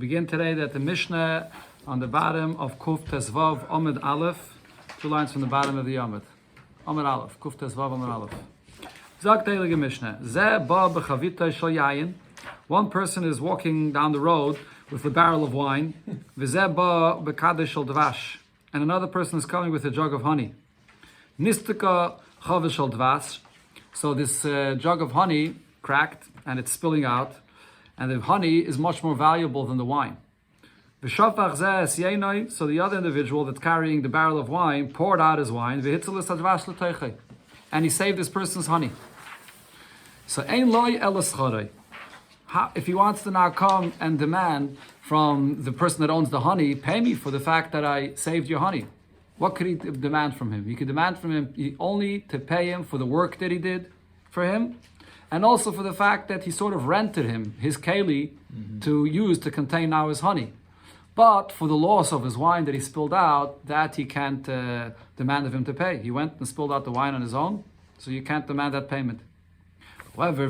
begin today that the Mishnah on the bottom of Kuf Tesvav Amud Aleph, 2 lines from the bottom of the Amud. Amud Aleph, Kuf Tesvav Amud Aleph. Zag Teilige Mishnah. Ze ba b'chavita shel yayin. One person is walking down the road with a barrel of wine. V'ze ba b'kadesh shel dvash. And another person is coming with a jug of honey. Nistika chavish shel dvash. So this jug of honey cracked and it's spilling out. And the honey is much more valuable than the wine. So the other individual that's carrying the barrel of wine poured out his wine, and he saved this person's honey. So if he wants to now come and demand from the person that owns the honey, pay me for the fact that I saved your honey, what could he demand from him? He could demand from him only to pay him for the work that he did for him, and also for the fact that he sort of rented him his keli to use to contain now his honey. But for the loss of his wine that he spilled out, that he can't demand of him to pay. He went and spilled out the wine on his own, so you can't demand that payment. However,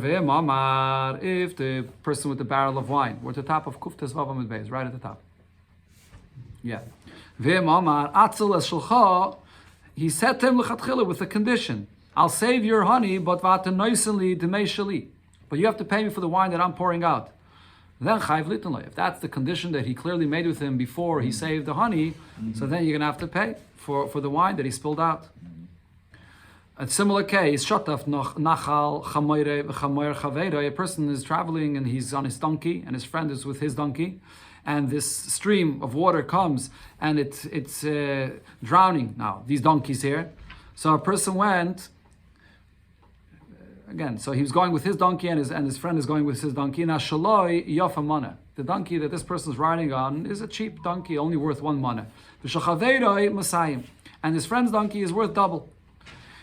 if the person with the barrel of wine, we're at the top of Kuf Tesvav Amud Beis, right at the top. Yeah. He said to him with a condition. I'll save your honey, but you have to pay me for the wine that I'm pouring out. Then if that's the condition that he clearly made with him before he saved the honey, so then you're going to have to pay for the wine that he spilled out. A similar case, a person is traveling and he's on his donkey and his friend is with his donkey, and this stream of water comes and it's drowning now these donkeys here. So a person went. Again, so he was going with his donkey and his friend is going with his donkey. Now, shaloi yafa mana. The donkey that this person is riding on is a cheap donkey, only worth 1 mana. And his friend's donkey is worth double.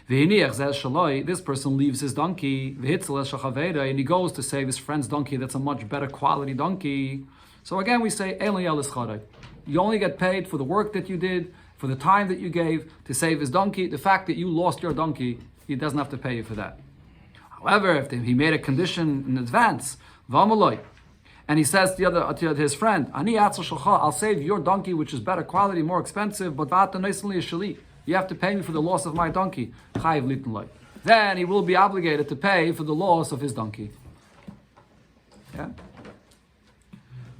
This person leaves his donkey and he goes to save his friend's donkey that's a much better quality donkey. So again, we say, you only get paid for the work that you did, for the time that you gave to save his donkey. The fact that you lost your donkey, he doesn't have to pay you for that. However, if he made a condition in advance, and he says to his friend, I'll save your donkey, which is better quality, more expensive, but you have to pay me for the loss of my donkey. Then he will be obligated to pay for the loss of his donkey. Yeah?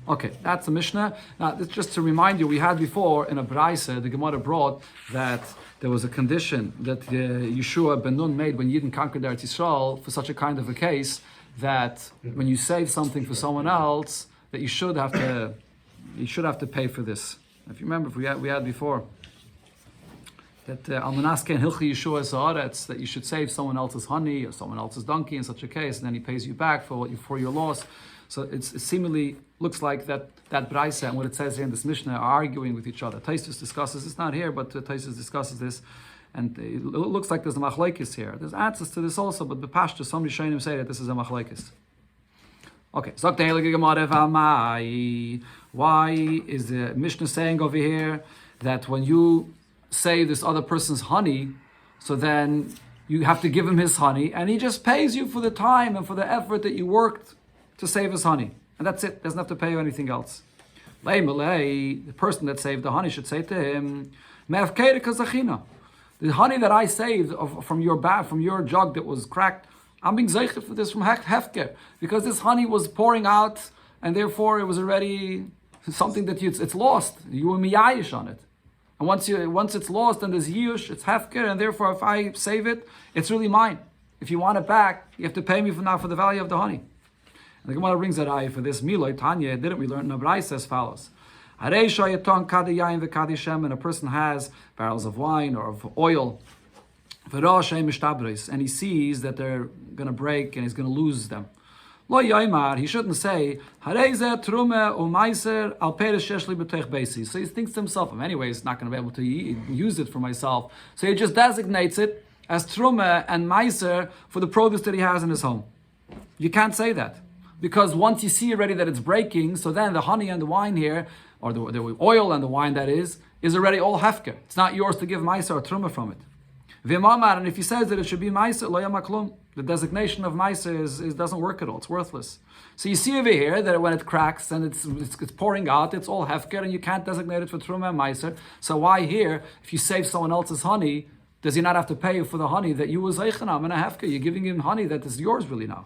Okay, that's the Mishnah. Now, just to remind you, we had before in a Braisa, the Gemara brought that there was a condition that Yeshua ben Nun made when Yidden conquered Eretz Yisrael for such a kind of a case that when you save something for someone else, that you should have to pay for this. If you remember, we had before that Almanaske and Hilchi Yeshua Sa'aretz, that you should save someone else's honey or someone else's donkey in such a case, and then he pays you back for your loss. So it seemingly looks like that Braisa and what it says here in this Mishnah are arguing with each other. Taisus discusses, it's not here, but Taisus discusses this, and it looks like there's a machlekes here. There's answers to this also, but B'pashta, some Rishonim say that this is a machlekes. Okay, why is the Mishnah saying over here that when you save this other person's honey, so then you have to give him his honey, and he just pays you for the time and for the effort that you worked to save his honey. And that's it. Doesn't have to pay you anything else. The person that saved the honey should say to him, the honey that I saved from your jug that was cracked, I'm being zeicher for this from hefker, because this honey was pouring out, and therefore it was already something that it's lost. You were miyayish on it. And once it's lost and there's yush, it's hefker, and therefore if I save it, it's really mine. If you want it back, you have to pay me for the value of the honey. The Gemara brings that eye for this Miloi Tanya. Didn't we learn in the Braisa as follows? And a person has barrels of wine or of oil, and he sees that they're going to break and he's going to lose them. He shouldn't say, so he thinks to himself, anyway, he's not going to be able to use it for myself. So he just designates it as truma and meiser for the produce that he has in his home. You can't say that. Because once you see already that it's breaking, so then the honey and the wine here, or the oil and the wine that is already all hefker. It's not yours to give meiser or truma from it. V'mamar, and if he says that it should be meiser, lo yamaklum, the designation of meiser is doesn't work at all. It's worthless. So you see over here that when it cracks and it's pouring out, it's all hefker, and you can't designate it for truma and meiser. So why here, if you save someone else's honey, does he not have to pay you for the honey that you was zeichanam and a hefker? You're giving him honey that is yours really now.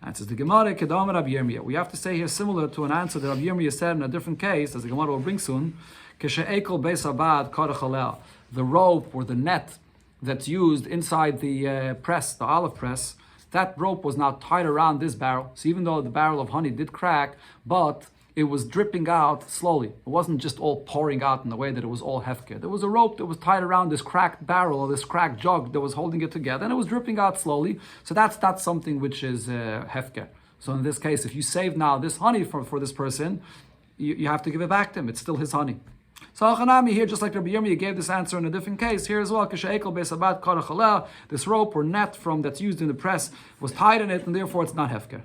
And it says the Gemara Kedam Rabbi Yirmiyah. We have to say here similar to an answer that Rabbi Yirmiyah said in a different case, as the Gemara will bring soon. Keshe'ekel beis abad karachalel. The rope or the net that's used inside the press, the olive press, that rope was now tied around this barrel. So even though the barrel of honey did crack, but it was dripping out slowly. It wasn't just all pouring out in the way that it was all hefker. There was a rope that was tied around this cracked barrel or this cracked jug that was holding it together, and it was dripping out slowly. So that's something which is hefker. So in this case, if you save now this honey for this person, you have to give it back to him. It's still his honey. So Hanami here, just like Rabbi Yirmiyah gave this answer in a different case, here as well, this rope or net that's used in the press was tied in it, and therefore it's not hefker.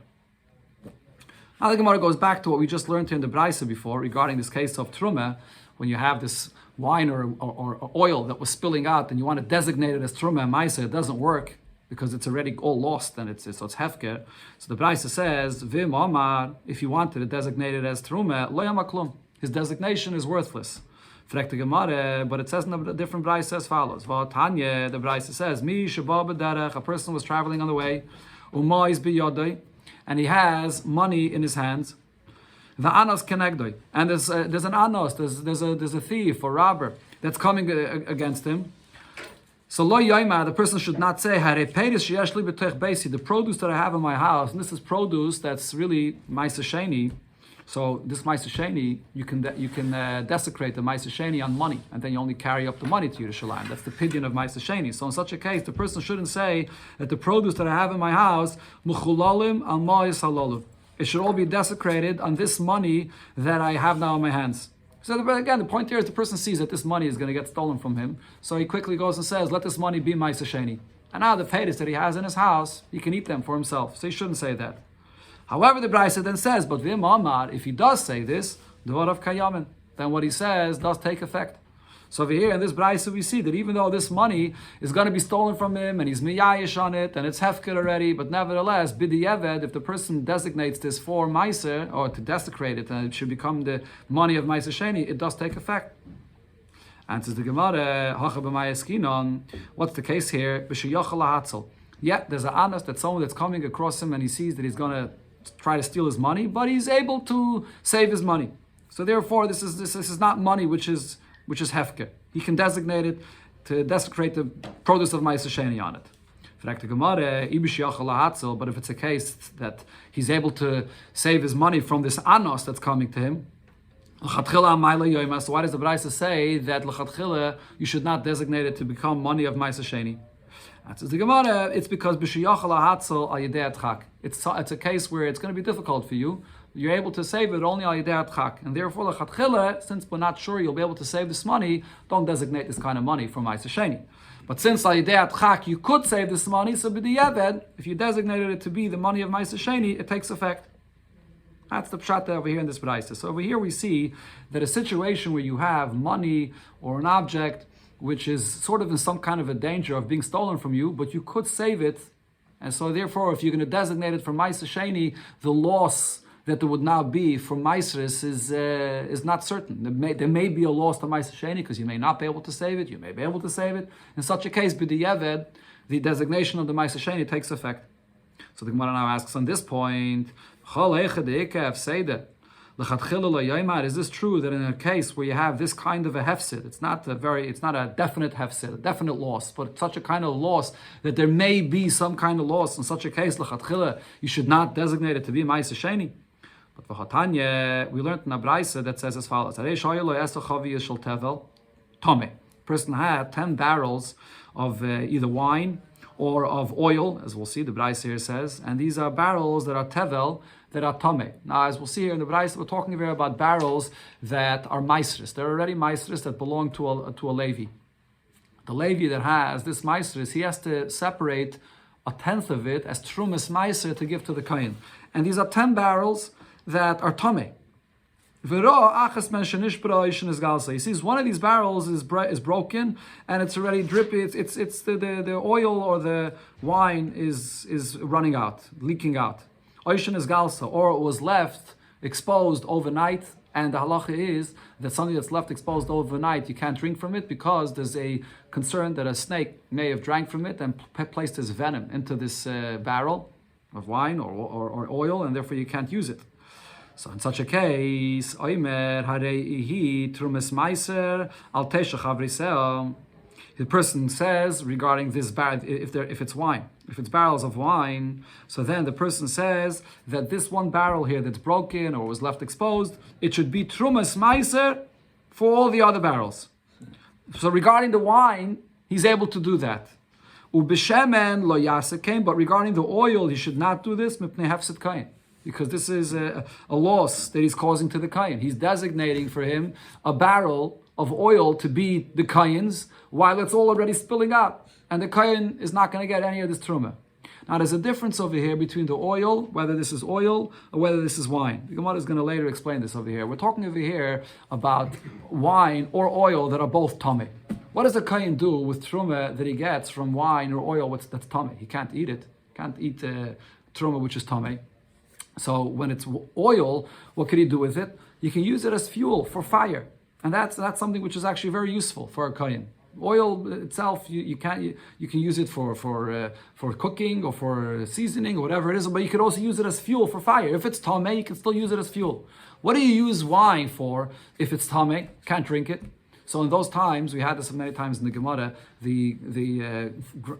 Now the Gemara goes back to what we just learned here in the Braisa before regarding this case of Truma, when you have this wine or oil that was spilling out and you want to designate it as Truma and Maisa, it doesn't work because it's already all lost and it's Hefker. So the Braisa says, Vim Omar, if you wanted to designate it as Truma, lo yamaklum. His designation is worthless. Frek the Gemara, but it says in a different Braisa as follows. Tanya, the Braisa says, Mi shabab b'derech, a person was traveling on the way, Umais b'yodai, and he has money in his hands. The anos kenegdoi, and there's an anos, there's a thief or robber that's coming against him. So lo yaima, the person should not say, the produce that I have in my house, and this is produce that's really ma'aser sheni. So this ma'aser sheni, you can desecrate the ma'aser sheni on money, and then you only carry up the money to Yerushalayim. That's the pidyon of ma'aser sheni. So in such a case, the person shouldn't say that the produce that I have in my house, muchulalim al ma'is halalu. It should all be desecrated on this money that I have now in my hands. So again, the point here is the person sees that this money is going to get stolen from him, so he quickly goes and says, let this money be ma'aser sheni. And now the paydas that he has in his house, he can eat them for himself. So he shouldn't say that. However, the Braisa then says, but Vim Amar, if he does say this, Dvar of Kayamin, then what he says does take effect. So over here in this Braisa we see that even though this money is going to be stolen from him and he's miyayish on it and it's hefker already, but nevertheless, b'di'eved, if the person designates this for meiser or to desecrate it and it should become the money of meiser sheni, it does take effect. Answers the Gemara, what's the case here? Yeah, there's an anas that someone that's coming across him and he sees that he's going to try to steal his money, but he's able to save his money. So therefore, this is not money which is hefker. He can designate it to desecrate the produce of ma'aser sheni on it. But if it's a case that he's able to save his money from this anos that's coming to him, so why does the Braisa say that l'chatchila you should not designate it to become money of ma'aser sheni? Says the Gemara, it's because it's a case where it's going to be difficult for you. You're able to save it only al yedei atchak, and therefore l'chatchila, since we're not sure you'll be able to save this money, don't designate this kind of money for ma'aser sheni. But since al yedei atchak you could save this money, so b'di'eved, if you designated it to be the money of ma'aser sheni, it takes effect. That's the pshat over here in this Braisa. So over here we see that a situation where you have money or an object which is sort of in some kind of a danger of being stolen from you, but you could save it, and so therefore if you're going to designate it for ma'aser sheni, the loss that there would now be from Maisris is not certain. There may be a loss to Ma'aser Sheni because you may not be able to save it, you may be able to save it. In such a case, b'di'eved, the designation of the Ma'aser Sheni takes effect. So the Gemara now asks on this point, is this true that in a case where you have this kind of a hefsid, it's not a definite hefsid, a definite loss, but such a kind of loss that there may be some kind of loss in such a case, you should not designate it to be Ma'aser Sheni? But for Hatanya, we learned in a Braisa that says as follows: person had 10 barrels of either wine or of oil, as we'll see, the Braisa here says, and these are barrels that are tevel, that are tome. Now, as we'll see here in the Braisa, we're talking here about barrels that are maestris. They're already maestris that belong to a Levi. The Levi that has this maestris, he has to separate a tenth of it as trumas meiser to give to the kohen. And these are 10 barrels that are tome. He sees one of these barrels is broken and it's already dripping. It's the oil or the wine is running out, leaking out. Or it was left exposed overnight, and the halacha is that something that's left exposed overnight, you can't drink from it because there's a concern that a snake may have drank from it and placed his venom into this barrel of wine or oil, and therefore you can't use it. So in such a case, the person says regarding this barrel, if it's wine, if it's barrels of wine, so then the person says that this one barrel here that's broken or was left exposed, it should be trumas meiser for all the other barrels. So regarding the wine, he's able to do that. Ubeshemen lo yasekem, but regarding the oil, he should not do this mipnei hefset kain, because this is a loss that he's causing to the kain. He's designating for him a barrel of oil to be the kain's, while it's all already spilling out, and the kain is not going to get any of this truma. Now there's a difference over here between the oil, whether this is oil or whether this is wine. The Gemara is going to later explain this over here. We're talking over here about wine or oil that are both tamei. What does the kain do with truma that he gets from wine or oil that's tamei? He can't eat it. Can't eat truma which is tamei. So when it's oil, what can he do with it? You can use it as fuel for fire, and that's something which is actually very useful for a kain. Oil itself, you can use it for cooking or for seasoning or whatever it is, but you could also use it as fuel for fire. If it's tamei, you can still use it as fuel. What do you use wine for if it's tamei? Can't drink it. So in those times, we had this many times in the Gemara, the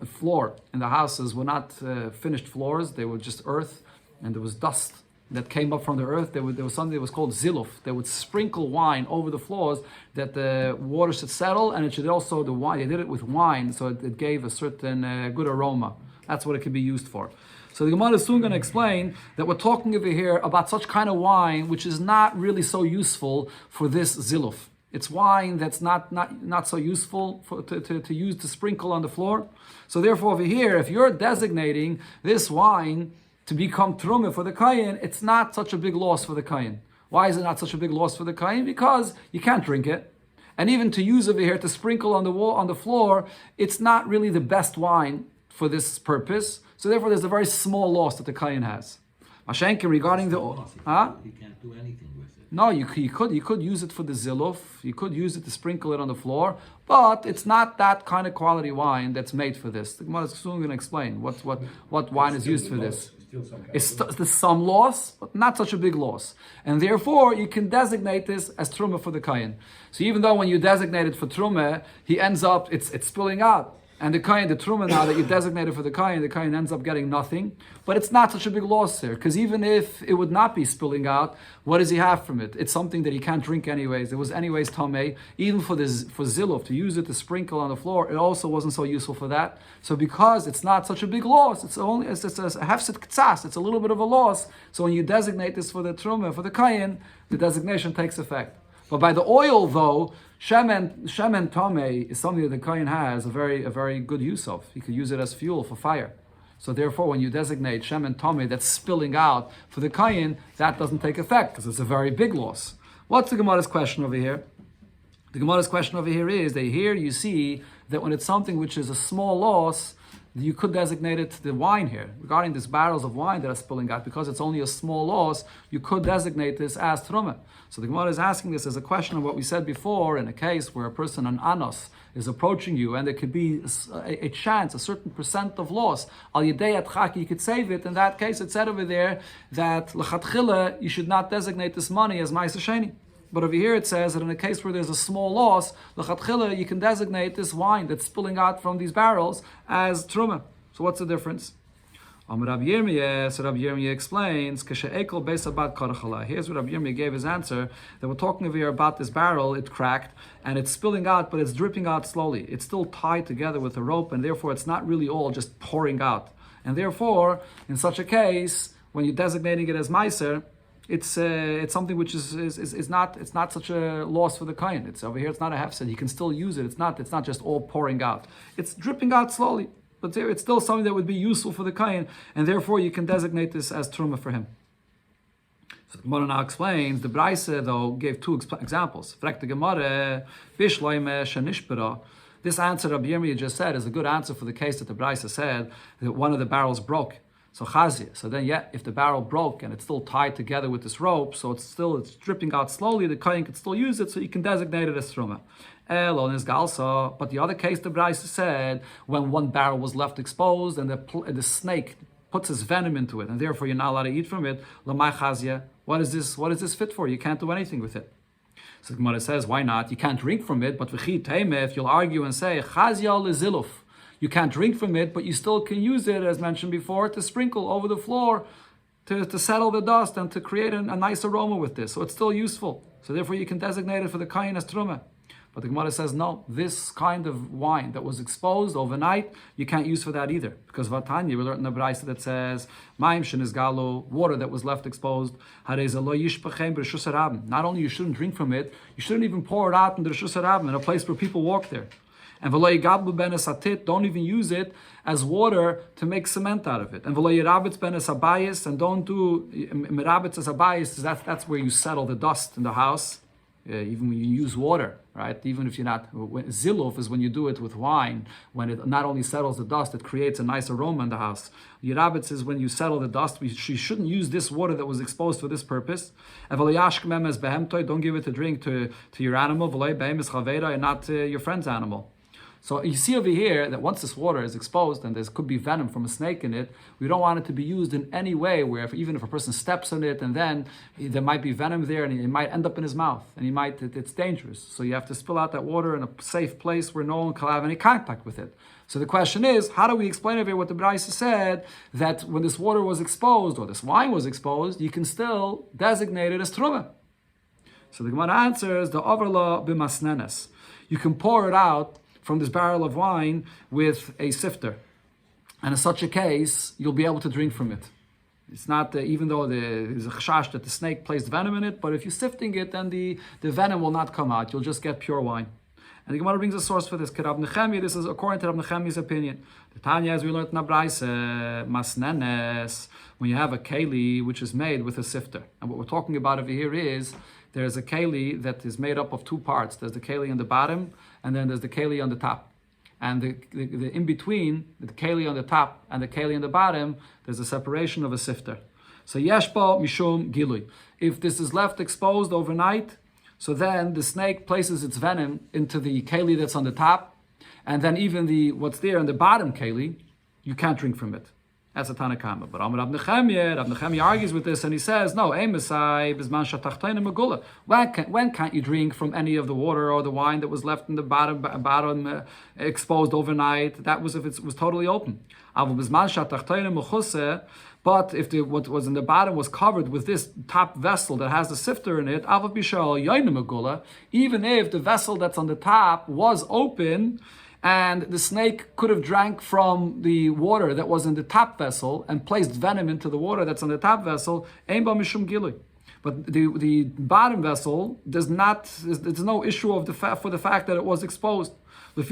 floor in the houses were not finished floors, they were just earth, and there was dust that came up from the earth. There was something that was called ziluf. They would sprinkle wine over the floors that the water should settle, and it should also, the wine, they did it with wine, so it gave a certain good aroma. That's what it can be used for. So the Gemara is soon going to explain that we're talking over here about such kind of wine which is not really so useful for this ziluf. It's wine that's not so useful to use to sprinkle on the floor. So therefore over here, if you're designating this wine to become truma for the kain, it's not such a big loss for the kain. Why is it not such a big loss for the kain? Because you can't drink it. And even to use over here to sprinkle on the wall, on the floor, it's not really the best wine for this purpose. So therefore there's a very small loss that the kain has. Mashenkin regarding the... He can't do anything with it. No, you could use it for the ziluf. You could use it to sprinkle it on the floor, but it's not that kind of quality wine that's made for this. The Gemara is soon going to explain what wine is used for this. There's some loss, but not such a big loss, and therefore you can designate this as truma for the kain. So even though when you designate it for truma, he ends up it's spilling out. And the kain, the truma now that you designated for the kain ends up getting nothing. But it's not such a big loss here, because even if it would not be spilling out, what does he have from it? It's something that he can't drink anyways. It was anyways tamei. Even for ziluf, to use it to sprinkle on the floor, it also wasn't so useful for that. So because it's not such a big loss, it's a hefset ktsas, it's a little bit of a loss. So when you designate this for the truma, for the kain, the designation takes effect. But by the oil, though, shemen tamei is something that the kohen has a very good use of. He could use it as fuel for fire. So therefore, when you designate shemen tamei that's spilling out for the kohen, that doesn't take effect because it's a very big loss. What's the Gemara's question over here? The Gemara's question over here is that here you see that when it's something which is a small loss, you could designate it to the wine here. Regarding these barrels of wine that are spilling out, because it's only a small loss, you could designate this as truma. So the Gemara is asking this as a question of what we said before, in a case where a person, an anos, is approaching you, and there could be a chance, a certain percent of loss. Al yedei atchaki, you could save it. In that case, it said over there that l'chatchila, you should not designate this money as ma'aser sheni. But over here it says that in a case where there's a small loss, l'chatchila, you can designate this wine that's spilling out from these barrels as truma. So what's the difference? Rabbi Yirmiyah explains, here's what Rabbi Yirmiyah gave his answer, that we're talking over here about this barrel, it cracked, and it's spilling out, but it's dripping out slowly. It's still tied together with a rope, and therefore it's not really all just pouring out. And therefore, in such a case, when you're designating it as meiser, it's something which is not such a loss for the kohen. It's over here. It's not a hefsed. You can still use it. It's not just all pouring out. It's dripping out slowly, but there it's still something that would be useful for the kohen, and therefore you can designate this as truma for him. So the Gemara now explains, the Braise though gave two examples. Fragt the Gemara, this answer Rabbi Yirmiyah just said is a good answer for the case that the Braise said that one of the barrels broke. So chazia. So then, if the barrel broke and it's still tied together with this rope, so it's dripping out slowly, the kohen can still use it, so you can designate it as truma. But the other case, the Braise said, when one barrel was left exposed and the snake puts his venom into it, and therefore you're not allowed to eat from it. Lamai chazia. What is this? What is this fit for? You can't do anything with it. So the Gemara says, why not? You can't drink from it, but if you'll argue and say chazia leziluf, you can't drink from it, but you still can use it, as mentioned before, to sprinkle over the floor, to settle the dust and to create a nice aroma with this. So it's still useful. So therefore you can designate it for the kohen as truma. But the Gemara says, no, this kind of wine that was exposed overnight, you can't use for that either. Because Vatanya, we learned in the Braisa that says, Maim shenizgalo, water that was left exposed, not only you shouldn't drink from it, you shouldn't even pour it out in the Reshus HaRabim, in a place where people walk there. And don't even use it as water to make cement out of it. And and don't do mirabitz as abayis, that's where you settle the dust in the house. Even when you use water, right? Even if you're not, ziluf is when you do it with wine, when it not only settles the dust, it creates a nice aroma in the house. Yerabitz is when you settle the dust. You shouldn't use this water that was exposed for this purpose. Don't give it to drink to your animal, and not your friend's animal. So you see over here that once this water is exposed and there could be venom from a snake in it, we don't want it to be used in any way where even if a person steps on it and then there might be venom there and it might end up in his mouth and it's dangerous. So you have to spill out that water in a safe place where no one can have any contact with it. So the question is, how do we explain over here what the Braise said, that when this water was exposed or this wine was exposed, you can still designate it as truma? So the Gemara answers, the overla b'masnenes. You can pour it out from this barrel of wine with a sifter. And in such a case, you'll be able to drink from it. It's not, even though there's a chashash that the snake placed venom in it, but if you're sifting it, then the venom will not come out. You'll just get pure wine. And the Gemara brings a source for this. This is according to Rab Nechemi's opinion. The Tanya, as we learned in Braise, masnenes, when you have a keli which is made with a sifter. And what we're talking about over here is, there's a keli that is made up of two parts. There's the keli on the bottom, and then there's the keli on the top. And the in between, the keli on the top and the keli on the bottom, there's a separation of a sifter. So yeshba mishum gilui. If this is left exposed overnight, so then the snake places its venom into the keli that's on the top, and then even what's there in the bottom keli, you can't drink from it. That's a Bava Kama. But Rab Nechemiah argues with this and he says, no, when can't you drink from any of the water or the wine that was left in the bottom exposed overnight? That was if it was totally open. But if what was in the bottom was covered with this top vessel that has the sifter in it, even if the vessel that's on the top was open, and the snake could have drank from the water that was in the top vessel and placed venom into the water that's on the top vessel, ein ba mishum gilui. But the bottom vessel there's no issue for the fact that it was exposed. The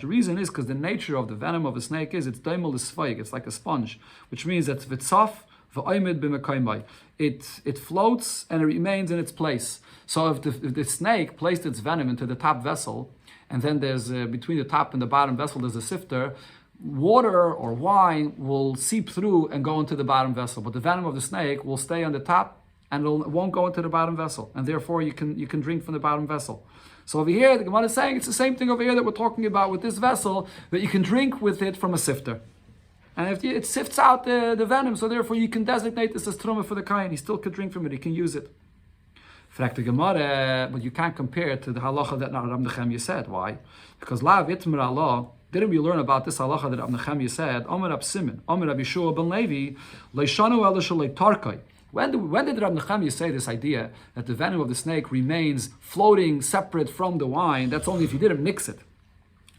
reason is because the nature of the venom of a snake is it's daimel l'sfeig, it's like a sponge, which means that v'tzaf v'oimid b'mekaymai. It floats and it remains in its place. So if the snake placed its venom into the top vessel, and then there's between the top and the bottom vessel, there's a sifter, water or wine will seep through and go into the bottom vessel, but the venom of the snake will stay on the top and it won't go into the bottom vessel, and therefore you can drink from the bottom vessel. So over here, the Gemara is saying it's the same thing over here that we're talking about with this vessel, that you can drink with it from a sifter. And if it sifts out the venom, so therefore you can designate this as truma for the kohen. He still could drink from it, he can use it. But you can't compare it to the halacha that Rab Nechemiah said. Why? Because la vitmer Allah, didn't we learn about this halacha that Rab Nechemiah said? Omer Rab Simon, Omer Rab Yeshua ben Levi, leishanu elishalei tarkai. When did Rab Nechemiah say this idea that the venom of the snake remains floating separate from the wine? That's only if you didn't mix it.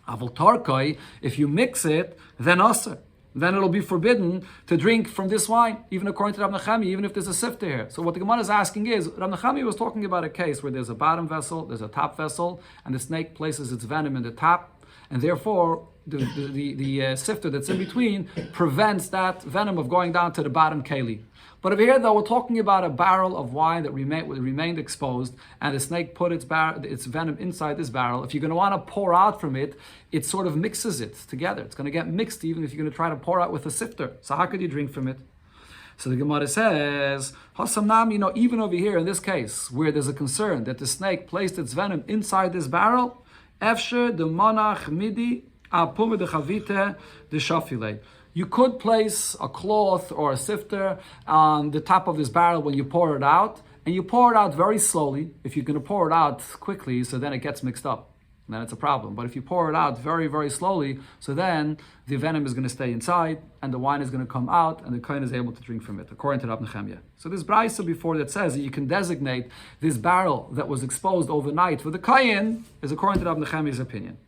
Aval tarkai, if you mix it, then aser. Then it'll be forbidden to drink from this wine, even according to Rab Nechemiah, even if there's a sifter here. So what the Gemara is asking is, Rab Nechemiah was talking about a case where there's a bottom vessel, there's a top vessel, and the snake places its venom in the top, and therefore the sifter that's in between prevents that venom of going down to the bottom keli. But over here, though, we're talking about a barrel of wine that remained exposed, and the snake put its venom inside this barrel. If you're going to want to pour out from it, it sort of mixes it together. It's going to get mixed even if you're going to try to pour out with a sifter. So how could you drink from it? So the Gemara says, Hasamnam, even over here in this case, where there's a concern that the snake placed its venom inside this barrel, Efsher de Monach Midi Apum de Chavite de Shafile. You could place a cloth or a sifter on the top of this barrel when you pour it out, and you pour it out very slowly. If you're going to pour it out quickly, so then it gets mixed up, then it's a problem. But if you pour it out very, very slowly, so then the venom is going to stay inside, and the wine is going to come out, and the kohen is able to drink from it, according to Rab Nechemia. So this brisa before that says that you can designate this barrel that was exposed overnight for the kohen is according to Rab Nechemia's opinion.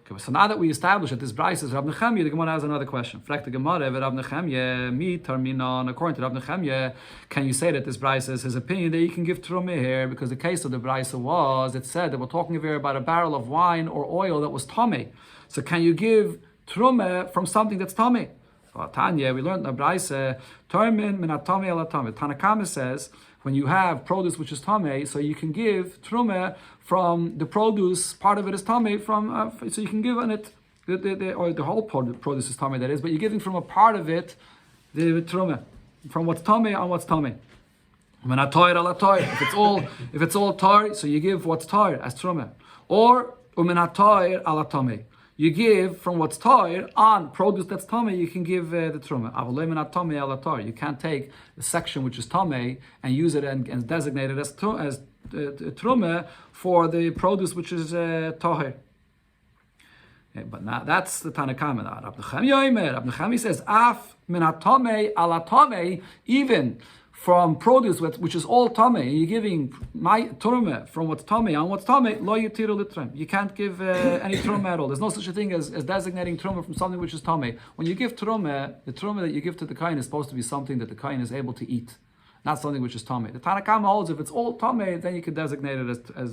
Okay, so now that we established that this brisa is Rab Nechemia, the Gemara has another question. Frag the Gemara, Rab Nechemia, mi tarminon. According to Rab Nechemia, can you say that this brisa is his opinion that you can give trumah here? Because the case of the brisa was, it said that we're talking here about a barrel of wine or oil that was tamei. So can you give trumah from something that's tamei? Tanya, we learned in the brisa, tarmin min atami ala tamei. Tanna Kama says, when you have produce which is tamei, so you can give trumah from the produce. Part of it is tamei from, so you can give on it the whole produce is tamei, that is, but you're giving from a part of it the trumah from what's tamei on what's tamei. If it's all tar, so you give what's tar as trumah, or umenatoir ala tamei. You give from what's tar on produce that's tamei. You can give the truma. You can't take the section which is tamei and use it and designate it as truma for the produce which is tahir. Okay, but now that's the Tanna Kama. Rab Nechemia says af min hatamei ala tamei, even from produce which is all tamei, you're giving my truma from what's tamei on what's tamei, lo yitiru litrum. You can't give any truma at all. There's no such a thing as designating truma from something which is tamei. When you give truma, the truma that you give to the kohen is supposed to be something that the kohen is able to eat, not something which is tamei. The Tanna Kama holds if it's all tamei, then you can designate it as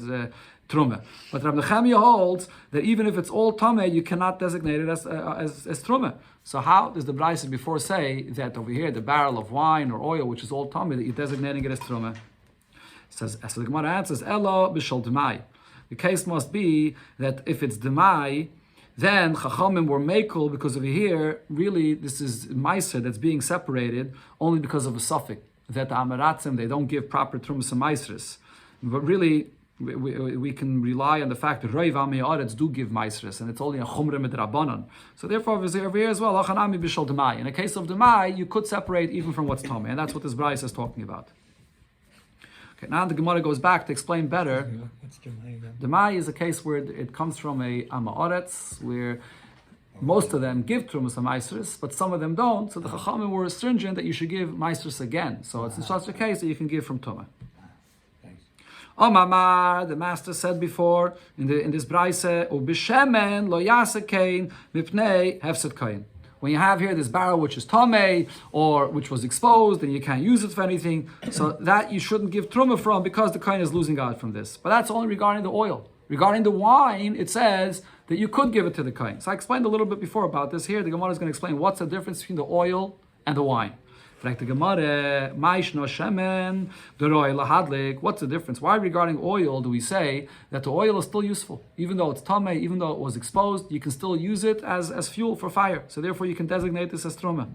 truma. But Rab Nechemia holds that even if it's all tamei, you cannot designate it as truma. So how does the brisa before say that over here the barrel of wine or oil which is all tamei that you're designating it as truma? Says, so the Gemara answers, Elo b'shol demai. The case must be that if it's demai, then Chachamim were mekel, because over here really this is meiser that's being separated only because of a suffix that the Amaratzim they don't give proper trumas and meisres, but really. We can rely on the fact that Roiv Amei Aretz do give Maisres, and it's only a Chumre Midrabanan. So therefore, over here as well, Achanami Bishal Demai. In a case of Demai, you could separate even from what's Tomei, and that's what this Bryce is talking about. Okay, now the Gemara goes back to explain better. What's Demai again? Demai is a case where it comes from a Amma Aretz, where most of them give Trumas and Maisres, but some of them don't. So the Chachamim were stringent that you should give Maisres again. So it's in such a case that you can give from Tumah. Omamar, the master said before in this brayse, ubishemen lo yasekein mipnei hefset kain. When you have here this barrel which is tamei or which was exposed and you can't use it for anything, so that you shouldn't give truma from because the kain is losing out from this. But that's only regarding the oil. Regarding the wine, it says that you could give it to the kain. So I explained a little bit before about this. Here the Gemara is going to explain what's the difference between the oil and the wine. What's the difference? Why regarding oil do we say that the oil is still useful? Even though it's tamei, even though it was exposed, you can still use it as fuel for fire. So therefore you can designate this as truma.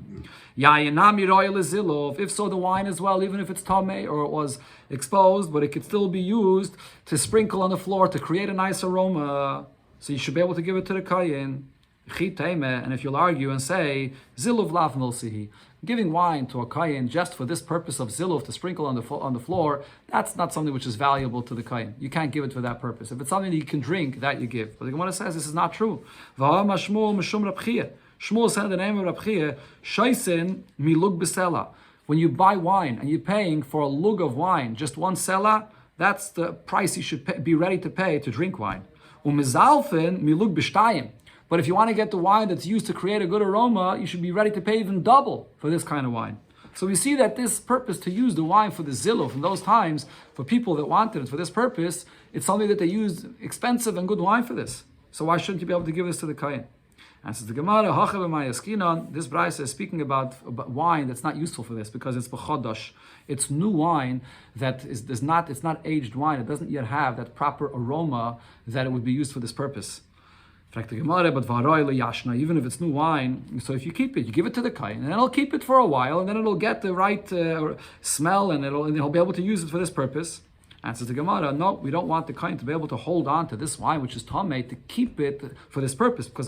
If so, the wine as well, even if it's tamei or it was exposed, but it could still be used to sprinkle on the floor to create a nice aroma. So you should be able to give it to the kayin. And if you'll argue and say, Ziluv lav milsihi, giving wine to a kayin just for this purpose of ziluv to sprinkle on the floor, that's not something which is valuable to the kayin. You can't give it for that purpose. If it's something that you can drink, that you give. But the Gemara says this is not true. Shmuel said in the name of Rab Chia, Shaisin milug besela. When you buy wine and you're paying for a lug of wine, just one sela, that's the price you should be ready to pay to drink wine. Umizalfen milug b'shtayim. But if you want to get the wine that's used to create a good aroma, you should be ready to pay even double for this kind of wine. So we see that this purpose to use the wine for the ziluf in those times, for people that wanted it for this purpose, it's something that they used expensive and good wine for this. So why shouldn't you be able to give this to the kayin? And says the Gemara, this brayse is speaking about wine that's not useful for this because it's b'chodosh. It's new wine that it's not aged wine. It doesn't yet have that proper aroma that it would be used for this purpose. In fact, the Gemara, but yashna, even if it's new wine, so if you keep it, you give it to the kain, and then it'll keep it for a while, and then it'll get the right smell, and he'll be able to use it for this purpose. And says the Gemara, no, we don't want the kain to be able to hold on to this wine, which is tamei, to keep it for this purpose, because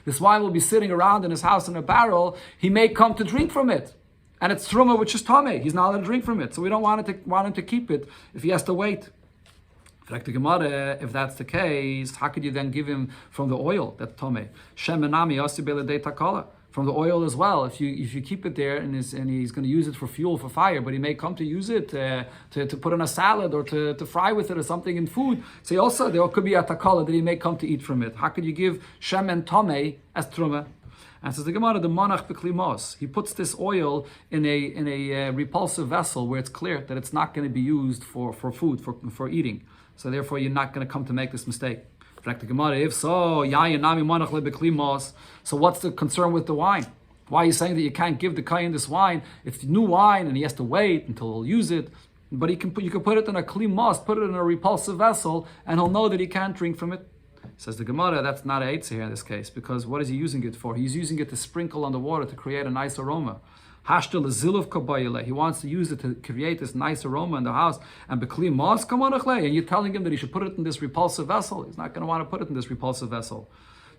this wine will be sitting around in his house in a barrel. He may come to drink from it, and it's truma, which is tamei. He's not allowed to drink from it, so we don't want him to keep it if he has to wait. Like the Gemara, if that's the case, how could you then give him from the oil that tamei? Shemenami asibele de takala. From the oil as well. If you keep it there and he's going to use it for fuel, for fire, but he may come to use it to put in a salad or to fry with it or something in food. So also there could be a takala that he may come to eat from it. How could you give shem and tamei as truma? And says the Gemara, the monach b'klimos. He puts this oil in a repulsive vessel where it's clear that it's not going to be used for food, for eating. So therefore you're not going to come to make this mistake. The Gemara, if so, so what's the concern with the wine? Why are you saying that you can't give the kain this wine? It's new wine and he has to wait until he'll use it. But you can put it in a klimos, put it in a repulsive vessel, and he'll know that he can't drink from it. Says the Gemara, that's not a eitzah here in this case, because what is he using it for? He's using it to sprinkle on the water to create a nice aroma. He wants to use it to create this nice aroma in the house. And you're telling him that he should put it in this repulsive vessel. He's not going to want to put it in this repulsive vessel.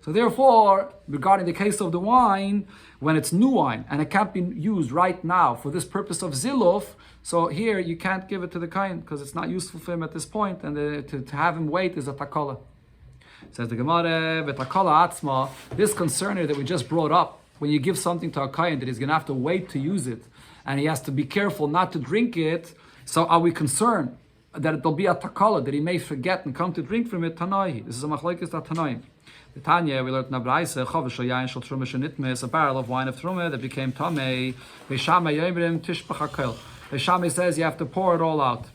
So therefore, regarding the case of the wine, when it's new wine and it can't be used right now for this purpose of ziluf, so here you can't give it to the kain because it's not useful for him at this point, and to have him wait is a takala. Says the Gemara, v'takala atzma, this concerner that we just brought up, when you give something to a kain that he's going to have to wait to use it, and he has to be careful not to drink it, so are we concerned that it'll be a takala, that he may forget and come to drink from it? Tanai. This is a machlekes that Tanai. The Tanya, we learned in Abraisa, chavish yain shel truma shenitmes, a barrel of wine of truma that became tamei. Beishamai yomrim tishbach hakel. Beishamai says you have to pour it all out,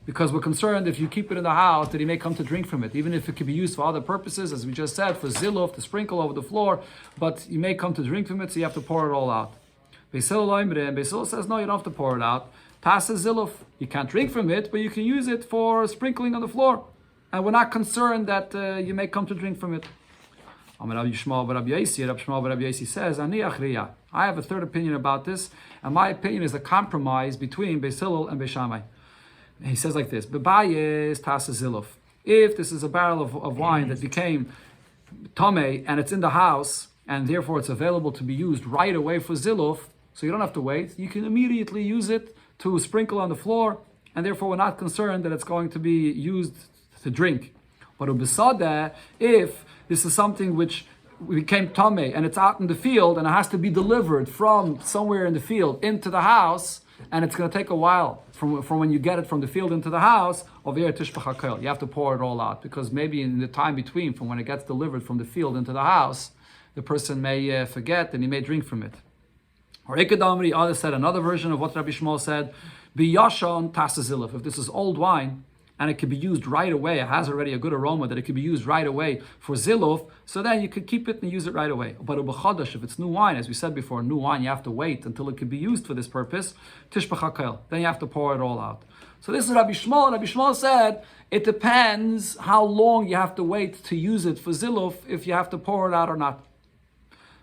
because we're concerned if you keep it in the house that he may come to drink from it, even if it could be used for other purposes, as we just said, for ziluf, to sprinkle over the floor, but you may come to drink from it, so you have to pour it all out. Beisil says, no, you don't have to pour it out. Tasa ziluf, you can't drink from it, but you can use it for sprinkling on the floor. And we're not concerned that you may come to drink from it. Rabbi Shmuel Rabbi Yosi says, I have a third opinion about this, and my opinion is a compromise between Beis Hillel and Beis Shammai. He says like this: Bebayis tasa ziluf. If this is a barrel of wine that became tamei and it's in the house and therefore it's available to be used right away for ziluf, so you don't have to wait. You can immediately use it to sprinkle on the floor, and therefore we're not concerned that it's going to be used to drink. But ubisada, if this is something which became tamei and it's out in the field and it has to be delivered from somewhere in the field into the house, and it's going to take a while from when you get it from the field into the house, you have to pour it all out, because maybe in the time between, from when it gets delivered from the field into the house, the person may forget and he may drink from it. Or Ikadamri, others said another version of what Rabbi Shmuel said, Biyashon tasazilif. If this is old wine, and it can be used right away, it has already a good aroma that it can be used right away for ziluf, so then you could keep it and use it right away. But ubachadash, if it's new wine, as we said before, new wine, you have to wait until it can be used for this purpose, tishbach, then you have to pour it all out. So this is Rabbi Shmuel. Rabbi Shmuel said, it depends how long you have to wait to use it for ziluf, if you have to pour it out or not.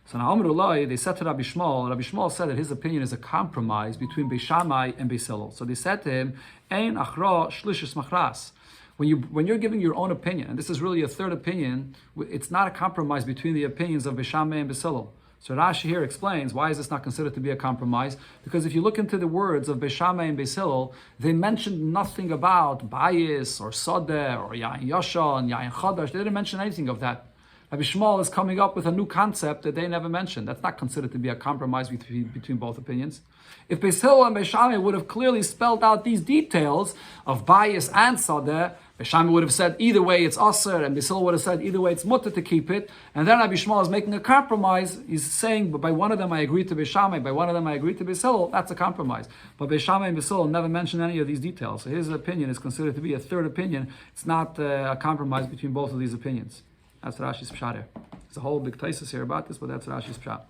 So now they said to Rabbi Shmuel said that his opinion is a compromise between Beis Shammai and Beis Hillel. So they said to him, Ein achra shlishis machras. When you're giving your own opinion, and this is really a third opinion, it's not a compromise between the opinions of Beis Shammai and Beis Hillel. So Rashi here explains, why is this not considered to be a compromise? Because if you look into the words of Beis Shammai and Beis Hillel, they mentioned nothing about bayis or sodeh or yain yashan, yain chadash. They didn't mention anything of that. Rabbi Shmuel is coming up with a new concept that they never mentioned. That's not considered to be a compromise between both opinions. If Beis Hillel and Beis Shammai would have clearly spelled out these details of bayis and sadeh, Beis Shammai would have said either way it's aser, and Beis Hillel would have said either way it's mutter to keep it. And then Rabbi Shmuel is making a compromise. He's saying, but by one of them I agree to Beis Shammai, by one of them I agree to Beis Hillel. That's a compromise. But Beis Shammai and Beis Hillel never mention any of these details. So his opinion is considered to be a third opinion. It's not a compromise between both of these opinions. That's Rashi's pshat here. There's a whole big thesis here about this, but that's Rashi's pshat.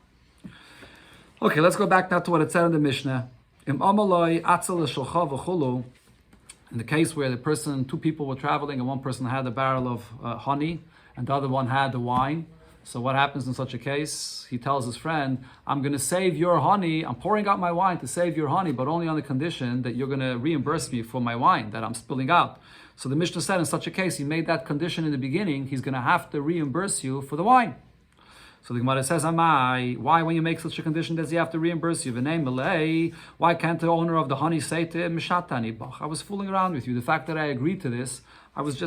Okay, let's go back now to what it said in the Mishnah. In the case where two people were traveling, and one person had a barrel of honey, and the other one had the wine. So what happens in such a case? He tells his friend, I'm going to save your honey. I'm pouring out my wine to save your honey, but only on the condition that you're going to reimburse me for my wine that I'm spilling out. So the Mishnah said in such a case, he made that condition in the beginning, he's going to have to reimburse you for the wine. So the Gemara says, why when you make such a condition does he have to reimburse you? Why can't the owner of the honey say to him, I was fooling around with you. The fact that I agreed to this, I was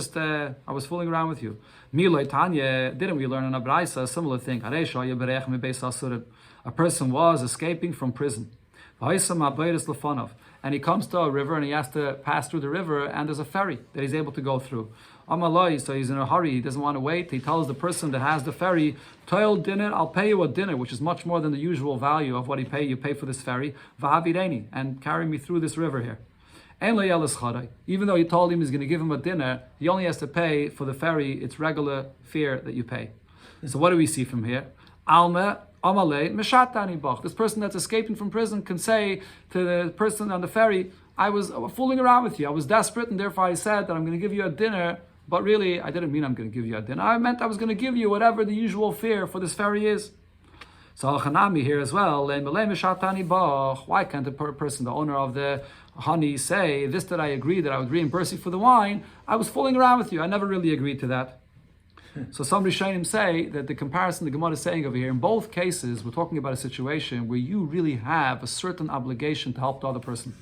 fooling around with you. Didn't we learn in a Braisa a similar thing? A person was escaping from prison. And he comes to a river and he has to pass through the river, and there's a ferry that he's able to go through. So he's in a hurry, he doesn't want to wait. He tells the person that has the ferry, Toil dinner, I'll pay you a dinner, which is much more than the usual value of what you pay for this ferry, and carry me through this river here. Even though he told him he's going to give him a dinner, he only has to pay for the ferry its regular fare that you pay. So what do we see from here? This person that's escaping from prison can say to the person on the ferry, I was fooling around with you. I was desperate, and therefore I said that I'm going to give you a dinner, but really I didn't mean I'm going to give you a dinner. I meant I was going to give you whatever the usual fare for this ferry is. So Hanami here as well. Why can't the person, the owner of the honey, say this, that I agreed that I would reimburse you for the wine? I was fooling around with you. I never really agreed to that. So some Rishonim say that the comparison the Gemara is saying over here, in both cases, we're talking about a situation where you really have a certain obligation to help the other person.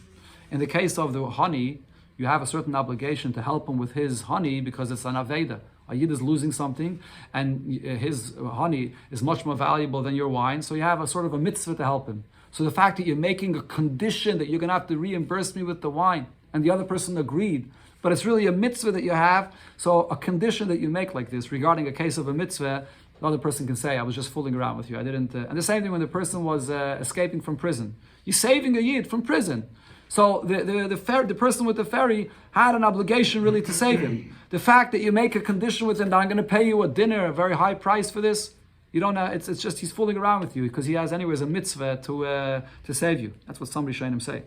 In the case of the honey, you have a certain obligation to help him with his honey because it's an Aveda. A Yid is losing something, and his honey is much more valuable than your wine, so you have a sort of a mitzvah to help him. So the fact that you're making a condition that you're going to have to reimburse me with the wine, and the other person agreed, but it's really a mitzvah that you have, so a condition that you make like this regarding a case of a mitzvah, the other person can say, I was just fooling around with you. I didn't. And the same thing when the person was escaping from prison. You're saving a Yid from prison. So the person with the ferry had an obligation really to save him. The fact that you make a condition with him that I'm going to pay you a dinner, a very high price for this, you don't know. It's just he's fooling around with you because he has anyways a mitzvah to save you. That's what some Rishonim say.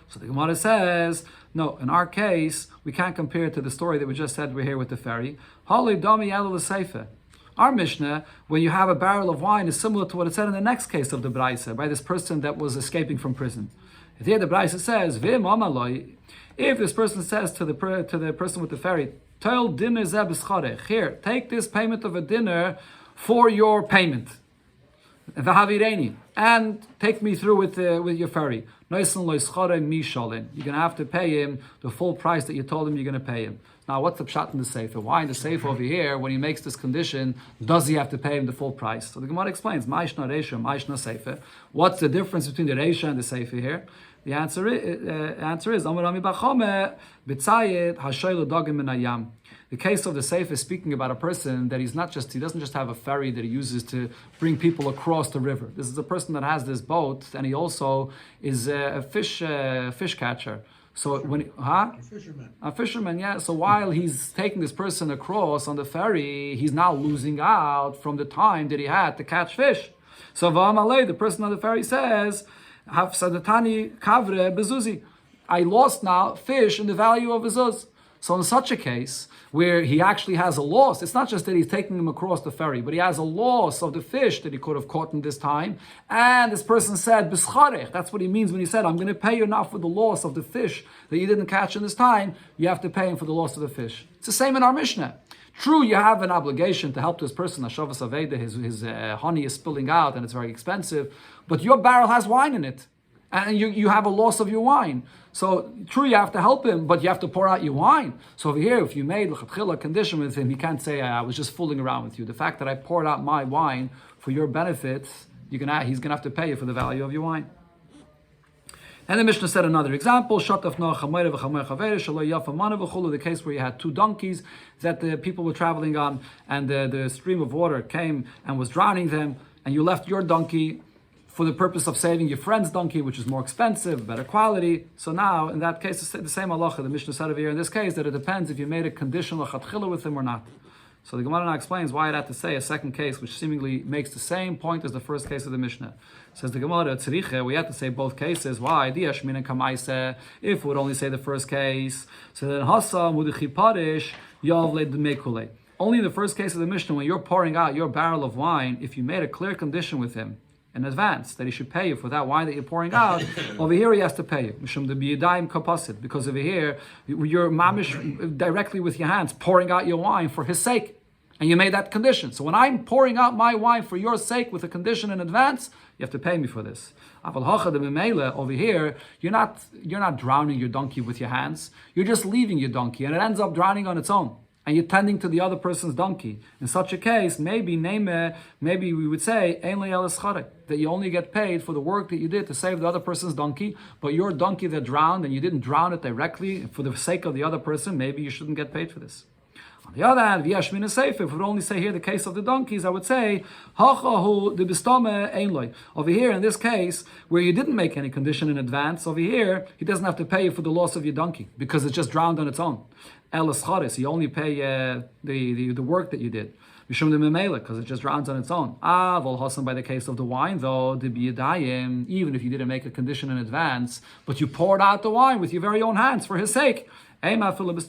So the Gemara says, no, in our case, we can't compare it to the story that we just said we're here with the ferry. Our Mishnah, when you have a barrel of wine, is similar to what it said in the next case of the Braisa, by this person that was escaping from prison. Here the Braisa says, if this person says to the person with the ferry, here, take this payment of a dinner for your payment. And take me through with your ferry. You're going to have to pay him the full price that you told him you're going to pay him. Now, what's the pshat in the sefer? Why in the sefer over here, when he makes this condition, does he have to pay him the full price? So the Gemara explains, what's the difference between the reisha and the sefer here? The answer is the case of the sefer is speaking about a person that he doesn't just have a ferry that he uses to bring people across the river. This is a person that has this boat, and he also is a fish catcher. So a fisherman, yeah. So while he's taking this person across on the ferry, he's now losing out from the time that he had to catch fish. So the person on the ferry says, I lost now fish in the value of a zuz. So in such a case, where he actually has a loss, it's not just that he's taking him across the ferry, but he has a loss of the fish that he could have caught in this time. And this person said, B'scharech, that's what he means when he said, I'm going to pay you now for the loss of the fish that you didn't catch in this time. You have to pay him for the loss of the fish. It's the same in our Mishnah. True, you have an obligation to help this person. Hashavas Aveda, his honey is spilling out and it's very expensive, but your barrel has wine in it. And you have a loss of your wine. So true, you have to help him, but you have to pour out your wine. So over here, if you made a condition with him, he can't say, I was just fooling around with you. The fact that I poured out my wine for your benefit, he's going to have to pay you for the value of your wine. And the Mishnah said another example, the case where you had two donkeys that the people were traveling on, and the stream of water came and was drowning them, and you left your donkey for the purpose of saving your friend's donkey, which is more expensive, better quality. So now, in that case, it's the same halacha. The Mishnah said over here in this case that it depends if you made a conditional lechatchila with him or not. So the Gemara now explains why it had to say a second case, which seemingly makes the same point as the first case of the Mishnah. Says the Gemara, tzriche, we have to say both cases. Why? If we would only say the first case, so then hasa mudichi parish yavle demekule. Only in the first case of the Mishnah, when you're pouring out your barrel of wine, if you made a clear condition with him in advance that he should pay you for that wine that you're pouring out, over here he has to pay you. Because over here, you're mamish directly with your hands pouring out your wine for his sake. And you made that condition. So when I'm pouring out my wine for your sake with a condition in advance, you have to pay me for this. Over here, you're not drowning your donkey with your hands. You're just leaving your donkey, and it ends up drowning on its own. And you're tending to the other person's donkey. In such a case, maybe we would say that you only get paid for the work that you did to save the other person's donkey, but your donkey that drowned and you didn't drown it directly for the sake of the other person, maybe you shouldn't get paid for this. On the other hand, if we would only say here the case of the donkeys, I would say, over here in this case, where you didn't make any condition in advance, over here, he doesn't have to pay you for the loss of your donkey, because it's just drowned on its own. You only pay the work that you did. Because it just drowns on its own. By the case of the wine, though, even if you didn't make a condition in advance, but you poured out the wine with your very own hands for his sake. I would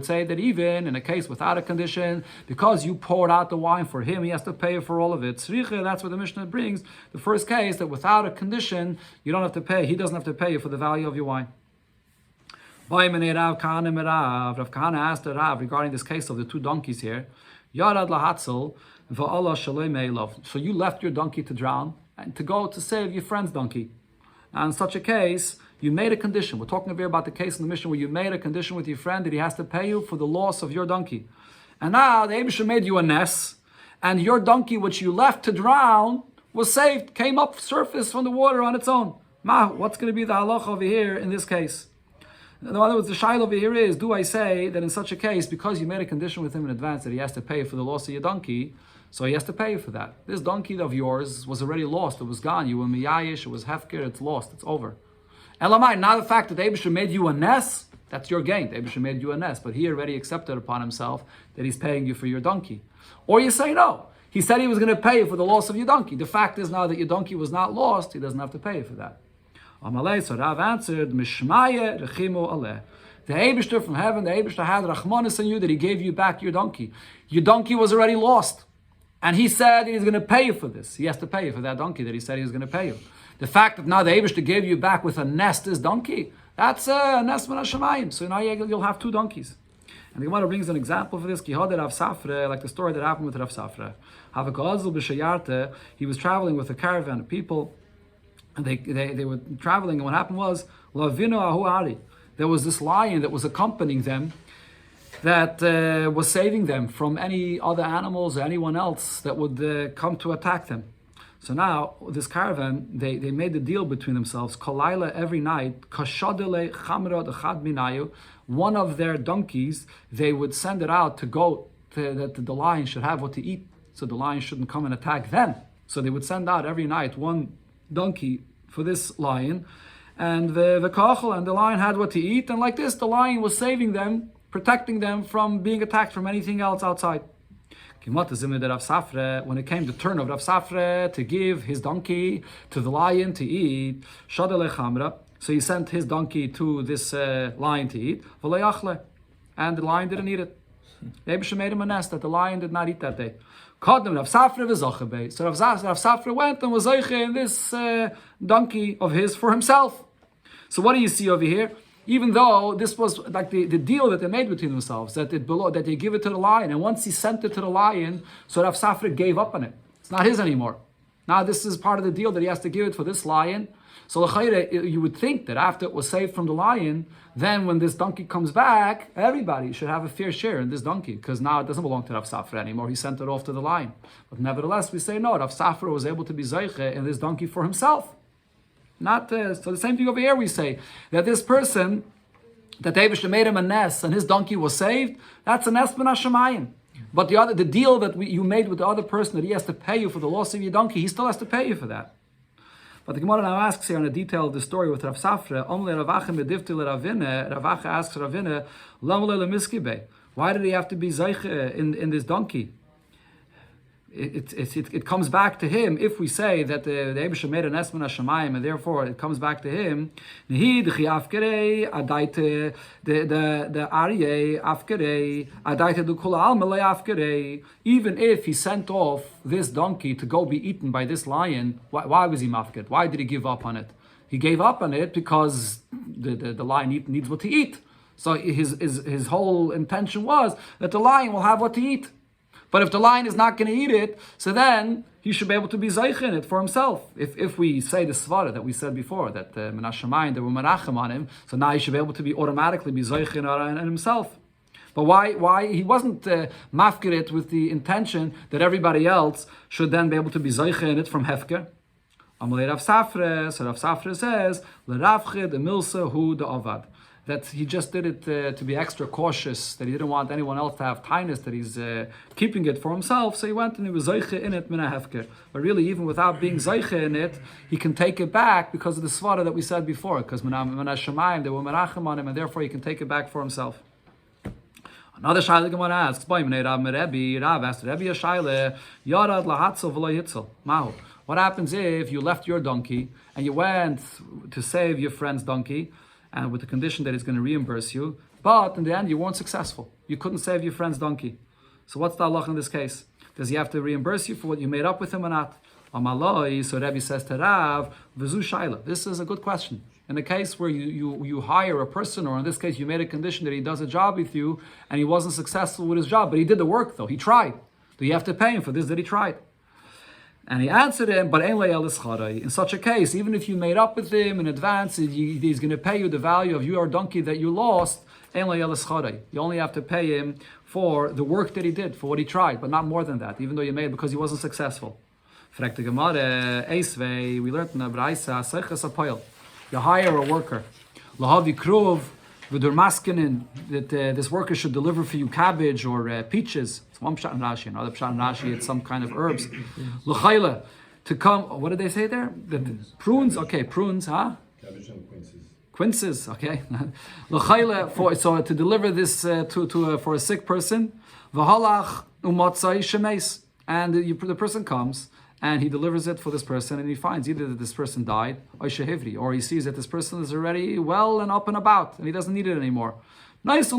say that even in a case without a condition, because you poured out the wine for him, he has to pay for all of it. That's what the Mishnah brings. The first case, that without a condition, you don't have to pay. He doesn't have to pay you for the value of your wine. Rav Kahana asked Rav regarding this case of the two donkeys here. So you left your donkey to drown and to go to save your friend's donkey. Now in such a case, you made a condition. We're talking here about the case in the Mishnah where you made a condition with your friend that he has to pay you for the loss of your donkey. And now the Eibusher made you a ness, and your donkey, which you left to drown, was saved, came up surface from the water on its own. What's going to be the halacha over here in this case? In other words, the shaila over here is, do I say that in such a case, because you made a condition with him in advance that he has to pay you for the loss of your donkey, so he has to pay you for that. This donkey of yours was already lost. It was gone. You were miyayish. It was hefker. It's lost. It's over. Elamai, now the fact that the Eibusher made you a ness, that's your gain. The Eibusher made you a ness, but he already accepted upon himself that he's paying you for your donkey. Or you say no. He said he was going to pay you for the loss of your donkey. The fact is now that your donkey was not lost, he doesn't have to pay you for that. Amalei, so Rav answered, Mishmaye rechimu aleh. The Eibusher from heaven, the Eibusher had rachmanis on you that he gave you back your donkey. Your donkey was already lost. And he said he's going to pay you for this. He has to pay you for that donkey that he said he was going to pay you. The fact that now the Eibusher gave you back with a nest this donkey, that's a nest min hashamayim. So now you'll have two donkeys. And the Gemara brings an example for this, Kihad Rav Safra, like the story that happened with Rav Safra. He was traveling with a caravan of people, and they were traveling, and what happened was, there was this lion that was accompanying them, that was saving them from any other animals or anyone else that would come to attack them. So now, this caravan, they made a deal between themselves. Kolaila, every night, kashadele chamra dechad minayu, one of their donkeys, they would send it out to go, that the lion should have what to eat, so the lion shouldn't come and attack them. So they would send out every night one donkey for this lion, and the kachel, and the lion had what to eat, and like this, the lion was saving them, protecting them from being attacked from anything else outside. When it came to turn of Rav Safra to give his donkey to the lion to eat, so he sent his donkey to this lion to eat, and the lion didn't eat it. The Eibusher made him a nest that the lion did not eat that day. So Rav Safra went and was zeiche in this donkey of his for himself. So what do you see over here? Even though this was like the deal that they made between themselves, that they give it to the lion, and once he sent it to the lion, so Rav Safra gave up on it. It's not his anymore. Now this is part of the deal that he has to give it for this lion. So you would think that after it was saved from the lion, then when this donkey comes back, everybody should have a fair share in this donkey, because now it doesn't belong to Rav Safra anymore. He sent it off to the lion. But nevertheless, we say no, Rav Safra was able to be zeiche in this donkey for himself. So the same thing over here, we say that this person, that Eibusher made him a nest and his donkey was saved, that's a nest min hashamayim. But the deal that you made with the other person, that he has to pay you for the loss of your donkey, he still has to pay you for that. But the Gemara now asks here on the detail of the story with Rav Safra, Rav Acha asks Ravina, Why did he have to be zeiche in this donkey? It comes back to him if we say that the Eibusha made an esman hashamayim, and therefore it comes back to him. The aryeh afkerei adaite du kol almalei afkerei. Even if he sent off this donkey to go be eaten by this lion, why was he mafked? Why did he give up on it? He gave up on it because the lion needs what to eat. So his whole intention was that the lion will have what to eat. But if the lion is not going to eat it, so then he should be able to be zeich in it for himself. If we say the svara that we said before, that Menashemayim, they were merachem on him, so now he should be able to be automatically be zeich in himself. But why he wasn't mafkir it with the intention that everybody else should then be able to be zeich in it from hefker? Amalei Rav Safra, so Rav Safra says, l'ravche de milsa hu de avad. That he just did it to be extra cautious, that he didn't want anyone else to have tinus, that he's keeping it for himself, so he went and he was zeiche in it, mina hefker. But really, even without being zeiche in it, he can take it back because of the svara that we said before, because Menashemayim, they were merachem on him, and therefore he can take it back for himself. Another shaila Gemara asks, Rav asked Rebbe a shaila, Yarad lahatzel v'lo yitzel. Mahu. What happens if you left your donkey and you went to save your friend's donkey, and with the condition that he's going to reimburse you, but in the end you weren't successful. You couldn't save your friend's donkey. So what's the halach in this case? Does he have to reimburse you for what you made up with him or not? Amaloi, so Rebbe says to Rav, V'zu shaila. This is a good question. In a case where you hire a person, or in this case you made a condition that he does a job with you, and he wasn't successful with his job, but he did the work though, he tried. Do you have to pay him for this that he tried? And he answered him, but in such a case, even if you made up with him in advance, he's going to pay you the value of your donkey that you lost. You only have to pay him for the work that he did, for what he tried, but not more than that, even though you made because he wasn't successful. We learned in the Braisa, you hire a worker. Lahavi kruv, v'dur that this worker should deliver for you cabbage or peaches. It's one pshat in Rashi, another pshat in Rashi, it's some kind of herbs. L'chayla, to come, what did they say there? The prunes, okay, prunes, huh? Cabbage and quinces. Quinces, okay. L'chayla, so to deliver this for a sick person. V'halach umatzai shemes, and the person comes, and he delivers it for this person, and he finds either that this person died, or he sees that this person is already well and up and about, and he doesn't need it anymore. You have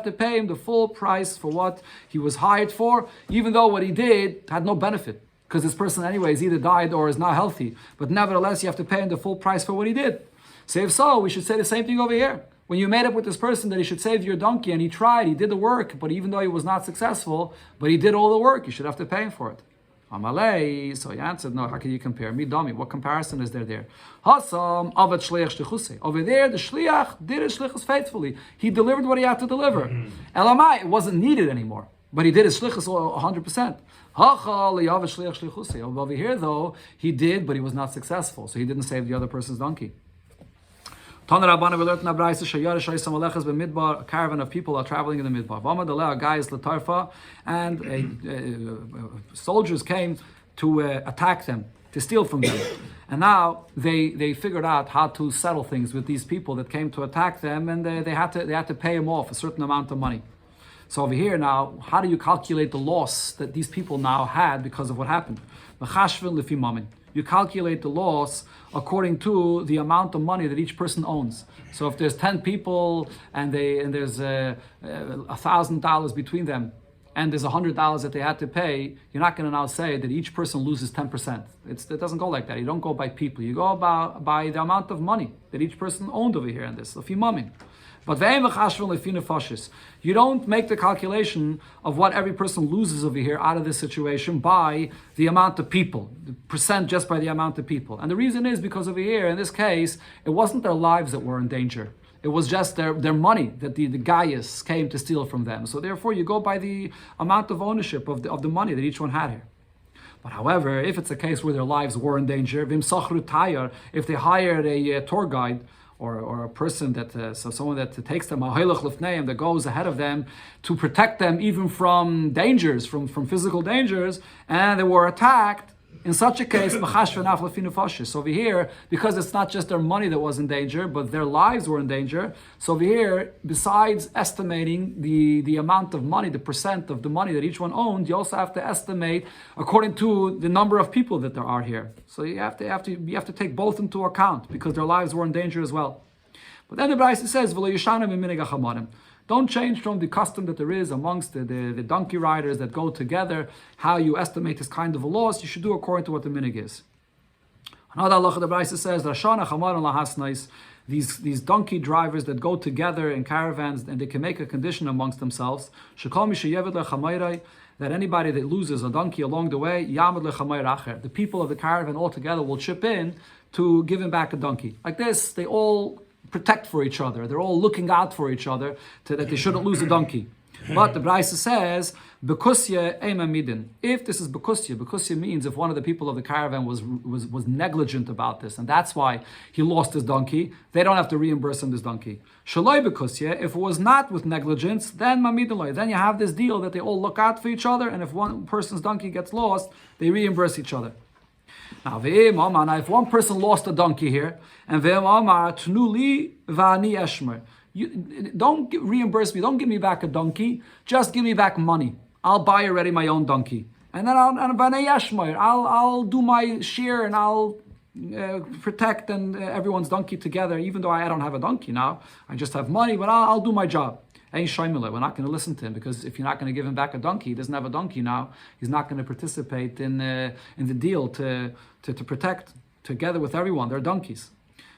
to pay him the full price for what he was hired for, even though what he did had no benefit, because this person anyways either died or is not healthy. But nevertheless, you have to pay him the full price for what he did. So if so, we should say the same thing over here. When you made up with this person that he should save your donkey, and he tried, he did the work, but even though he was not successful, but he did all the work, you should have to pay him for it. Amalei, so he answered, no, how can you compare? Me, dummy, what comparison is there? Hasam, avat shliach shlichuse. Over there, the shliach did his shlichus faithfully. He delivered what he had to deliver. Elamai, it wasn't needed anymore, but he did his shlichus 100%. Over here, though, he did, but he was not successful, so he didn't save the other person's donkey. A caravan of people are traveling in the midbar. A guy is latarfa, and soldiers came to attack them, to steal from them. And now they figured out how to settle things with these people that came to attack them, and they had to pay them off a certain amount of money. So over here now, how do you calculate the loss that these people now had because of what happened? You calculate the loss according to the amount of money that each person owns. So if there's 10 people and there's $1,000 between them, and there's $100 that they had to pay, you're not going to now say that each person loses 10%. It doesn't go like that. You don't go by people. You go by the amount of money that each person owned over here in this. But you don't make the calculation of what every person loses over here out of this situation by the amount of people, the percent just by the amount of people. And the reason is because over here, in this case, it wasn't their lives that were in danger. It was just their money that the Gaius came to steal from them. So therefore, you go by the amount of ownership of the money that each one had here. But however, if it's a case where their lives were in danger, if they hired a tour guide, or a person someone that takes them, that goes ahead of them to protect them even from dangers, from physical dangers, and they were attacked, In such a case, so over here, because it's not just their money that was in danger, but their lives were in danger. So over here, besides estimating the amount of money, the percent of the money that each one owned, you also have to estimate according to the number of people that there are here. So you have to take both into account because their lives were in danger as well. But then the Brisa says, don't change from the custom that there is amongst the donkey riders that go together, how you estimate this kind of a loss. You should do according to what the minig is. Another halacha the Brisa says, Rashana Chamar lahasnais, these donkey drivers that go together in caravans and they can make a condition amongst themselves, that anybody that loses a donkey along the way, the people of the caravan altogether will chip in to give him back a donkey. Like this, they all protect for each other. They're all looking out for each other that they shouldn't lose a donkey. But the Brisa says, Bekusya ema midin. If this is Bekusya means if one of the people of the caravan was negligent about this, and that's why he lost his donkey, they don't have to reimburse him this donkey. Shaloi Bekusya, if it was not with negligence, then mamidin. Then you have this deal that they all look out for each other, and if one person's donkey gets lost, they reimburse each other. Now, if one person lost a donkey here, and you don't reimburse me, don't give me back a donkey, just give me back money. I'll buy already my own donkey. And then I'll do my share and I'll protect everyone's donkey together, even though I don't have a donkey now. I just have money, but I'll do my job. We're not going to listen to him because if you're not going to give him back a donkey, he doesn't have a donkey now. He's not going to participate in the deal to protect together with everyone their donkeys.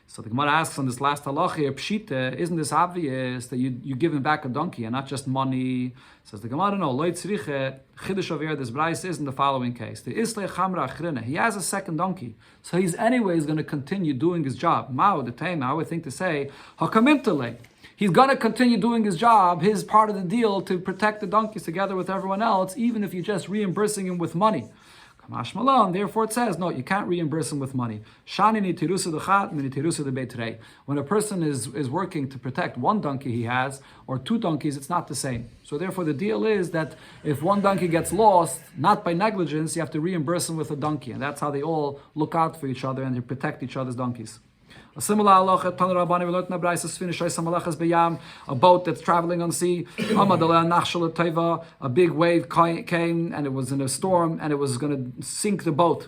So the Gemara asks on this last halacha, Pshita, isn't this obvious that you give him back a donkey and not just money? Says the Gemara, no. Chiddush over here, this Bryce is in the following case. He has a second donkey, so he's anyways going to continue doing his job. Mao the time, I would think to say, he's going to continue doing his job, his part of the deal to protect the donkeys together with everyone else, even if you're just reimbursing him with money. Therefore it says, no, you can't reimburse him with money. When a person is working to protect one donkey he has, or two donkeys, it's not the same. So therefore the deal is that if one donkey gets lost, not by negligence, you have to reimburse him with a donkey. And that's how they all look out for each other and they protect each other's donkeys. A similar halacha, a boat that's traveling on sea, a big wave came and it was in a storm and it was going to sink the boat.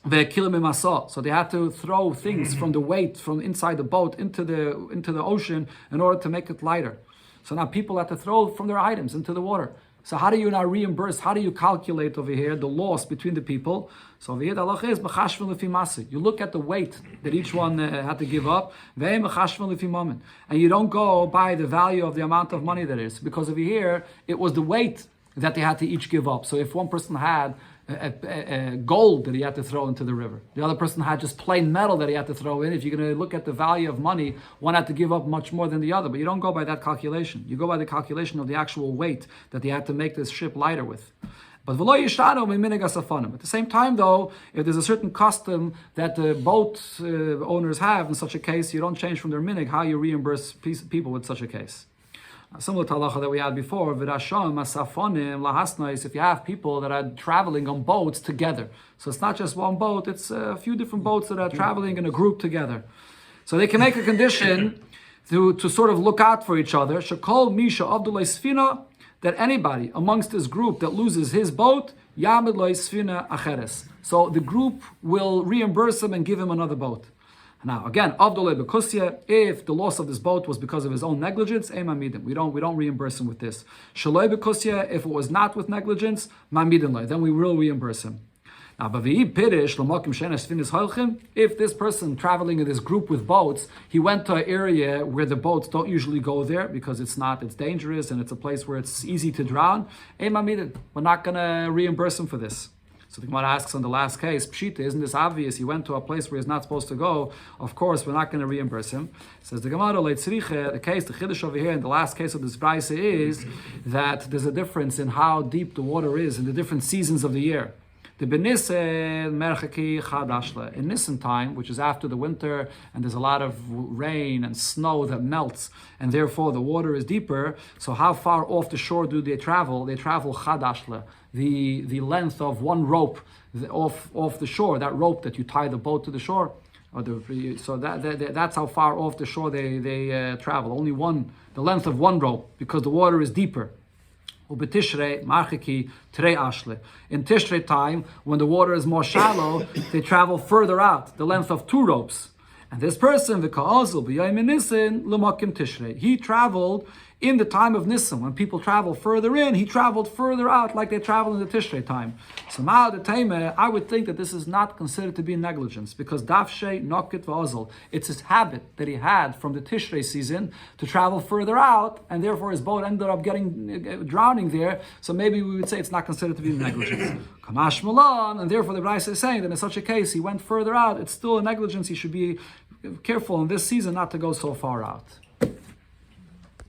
So they had to throw things from the weight from inside the boat into the ocean in order to make it lighter. So now people have to throw from their items into the water. So how do you now reimburse? How do you calculate over here the loss between the people? So over here the halacha is b'chashvin lefi masi. You look at the weight that each one had to give up, ve'em b'chashvin lefi mammon, and you don't go by the value of the amount of money that is, because over here it was the weight that they had to each give up. So if one person had gold that he had to throw into the river, the other person had just plain metal that he had to throw in. If you're going to look at the value of money, one had to give up much more than the other, but you don't go by that calculation. You go by the calculation of the actual weight that they had to make this ship lighter with. But at the same time though, if there's a certain custom that the boat owners have in such a case, you don't change from their minig how you reimburse people with such a case. Similar to halacha that we had before, if you have people that are traveling on boats together, so it's not just one boat, it's a few different boats that are traveling in a group together. So they can make a condition to sort of look out for each other. Shekol Misha Abdullah Sfina, that anybody amongst this group that loses his boat, Yamid Lo Sfina Acheres. So the group will reimburse him and give him another boat. Now again, Avdoleh Bekusya, if the loss of this boat was because of his own negligence, Mamidim. We don't reimburse him with this. Shaloi Bekusya, if it was not with negligence, Mamidin, then we will reimburse him. Now, if this person traveling in this group with boats, he went to an area where the boats don't usually go there because it's dangerous and it's a place where it's easy to drown, we're not going to reimburse him for this. So the Gemara asks on the last case, Pshita, isn't this obvious? He went to a place where he's not supposed to go. Of course, we're not going to reimburse him. Says the Gemara, the Chiddush over here in the last case of this Brisa is that there's a difference in how deep the water is in the different seasons of the year. The Benissen Merchaki Chadashle. In Nisan time, which is after the winter, and there's a lot of rain and snow that melts, and therefore the water is deeper. So how far off the shore do they travel? They travel Chadashle, the length of one rope off the shore, that rope that you tie the boat to the shore. So that's how far off the shore they travel. Only the length of one rope, because the water is deeper. In Tishrei time, when the water is more shallow, they travel further out, the length of two ropes. And this person, he traveled in the time of Nisan. When people travel further in, he traveled further out like they traveled in the Tishrei time. So I would think that this is not considered to be negligence, because Dafshe Nokit V'Ozel, it's his habit that he had from the Tishrei season to travel further out, and therefore his boat ended up drowning there. So maybe we would say it's not considered to be negligence. Kamash Malan, and therefore the Braisa is saying that in such a case he went further out. It's still a negligence. He should be careful in this season not to go so far out.